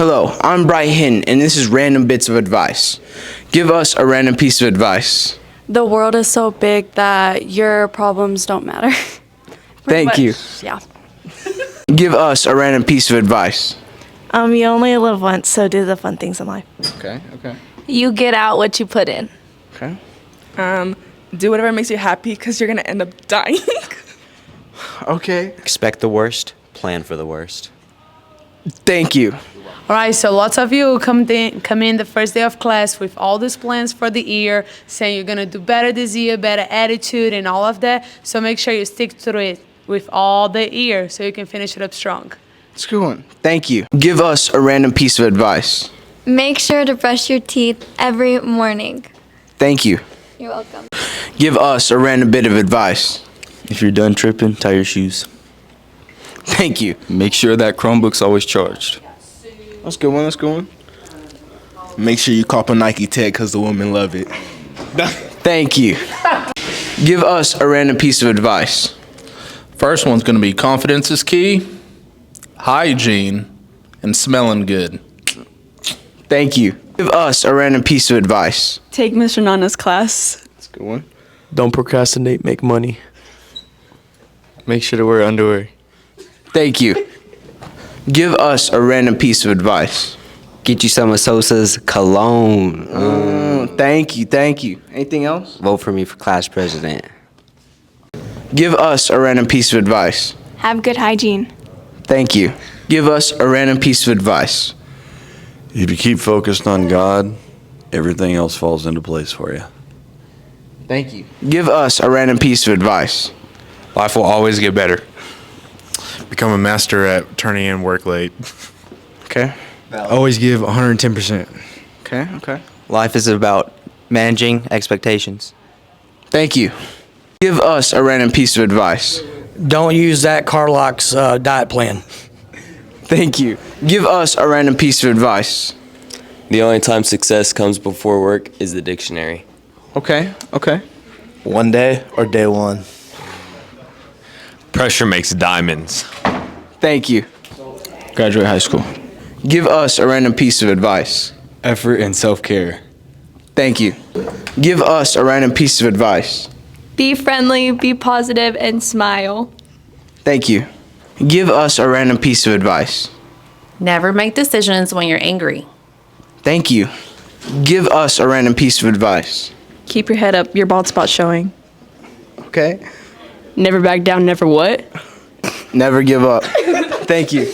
Hello, I'm Brite Hinton, and this is Random Bits of Advice. Give us a random piece of advice. The world is so big that your problems don't matter. Thank you. Yeah. Give us a random piece of advice. You only live once, so do the fun things in life. Okay. You get out what you put in. Okay. Do whatever makes you happy because you're going to end up dying. Okay. Expect the worst, plan for the worst. Thank you. All right, so lots of you come in the first day of class with all these plans for the year, saying you're going to do better this year, better attitude and all of that. So make sure you stick to it with all the year so you can finish it up strong. It's a good one. Thank you. Give us a random piece of advice. Make sure to brush your teeth every morning. Thank you. You're welcome. Give us a random bit of advice. If you're done tripping, tie your shoes. Thank you. Make sure that Chromebook's always charged. That's a good one. That's a good one. Make sure you cop a Nike tag because the women love it. Thank you. Give us a random piece of advice. First one's going to be confidence is key, hygiene, and smelling good. Thank you. Give us a random piece of advice. Take Mr. Nana's class. That's a good one. Don't procrastinate, make money. Make sure to wear underwear. Thank you. Give us a random piece of advice. Get you some of Sosa's cologne. Thank you. Anything else? Vote for me for class president. Give us a random piece of advice. Have good hygiene. Thank you. Give us a random piece of advice. If you keep focused on God, everything else falls into place for you. Thank you. Give us a random piece of advice. Life will always get better. Become a master at turning in work late. Okay. Always give 110%. Okay. Life is about managing expectations. Thank you. Give us a random piece of advice. Don't use that Carlock's diet plan. Thank you. Give us a random piece of advice. The only time success comes before work is the dictionary. Okay. One day or day one? Pressure makes diamonds. Thank you. Graduate high school. Give us a random piece of advice. Effort and self-care. Thank you. Give us a random piece of advice. Be friendly, be positive, and smile. Thank you. Give us a random piece of advice. Never make decisions when you're angry. Thank you. Give us a random piece of advice. Keep your head up, your bald spot's showing. Okay. Never back down, never what? Never give up. Thank you.